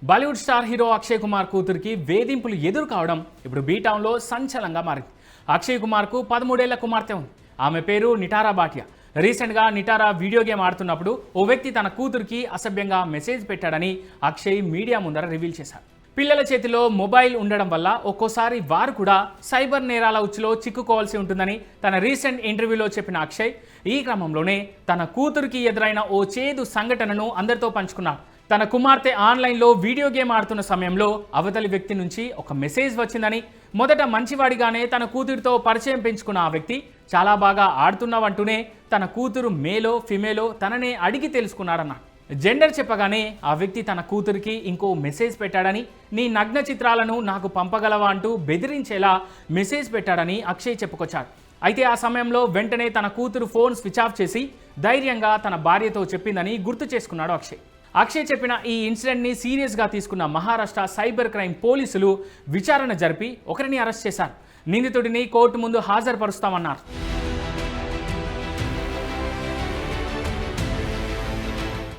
Bollywood star hero Akshay Kumar కూతురికి వేధింపులు ఎదురు కావడం ఇప్పుడు బీటౌన్లో సంచలనంగా మారింది. అక్షయ్ కుమార్కు 13 ఏళ్ల కుమార్తె ఉంది. ఆమె పేరు నిటారా భాటియా. రీసెంట్గా నిటారా వీడియో గేమ్ ఆడుతున్నప్పుడు ఓ వ్యక్తి తన కూతురికి అసభ్యంగా మెసేజ్ పెట్టాడని అక్షయ్ మీడియా ముందర రివీల్ చేశారు. పిల్లల చేతిలో మొబైల్ ఉండడం వల్ల ఒక్కోసారి వారు కూడా సైబర్ నేరాల ఉచ్చులో చిక్కుకోవాల్సి ఉంటుందని తన రీసెంట్ ఇంటర్వ్యూలో చెప్పిన అక్షయ్ ఈ క్రమంలోనే తన కూతురికి ఎదురైన ఓ చేదు సంఘటనను అందరితో పంచుకున్నాడు. తన కుమార్తె ఆన్లైన్లో వీడియో గేమ్ ఆడుతున్న సమయంలో అవతలి వ్యక్తి నుంచి ఒక మెసేజ్ వచ్చిందని, మొదట మంచివాడిగానే తన కూతురితో పరిచయం పెంచుకున్న ఆ వ్యక్తి చాలా బాగా ఆడుతున్నావంటూనే తన కూతురు మేలో ఫిమేలో తననే అడిగి తెలుసుకున్నాడన్నాడు. జెండర్ చెప్పగానే ఆ వ్యక్తి తన కూతురికి ఇంకో మెసేజ్ పెట్టాడని, నీ నగ్న చిత్రాలను నాకు పంపగలవా అంటూ బెదిరించేలా మెసేజ్ పెట్టాడని అక్షయ్ చెప్పుకొచ్చాడు. అయితే ఆ సమయంలో వెంటనే తన కూతురు ఫోన్ స్విచ్ ఆఫ్ చేసి ధైర్యంగా తన భార్యతో చెప్పిందని గుర్తు చేసుకున్నాడు అక్షయ్ చెప్పిన ఈ ఇన్సిడెంట్ని సీరియస్గా తీసుకున్న మహారాష్ట్ర సైబర్ క్రైమ్ పోలీసులు విచారణ జరిపి ఒకరిని అరెస్ట్ చేశారు. నిందితుడిని కోర్టు ముందు హాజరుపరుస్తామన్నారు.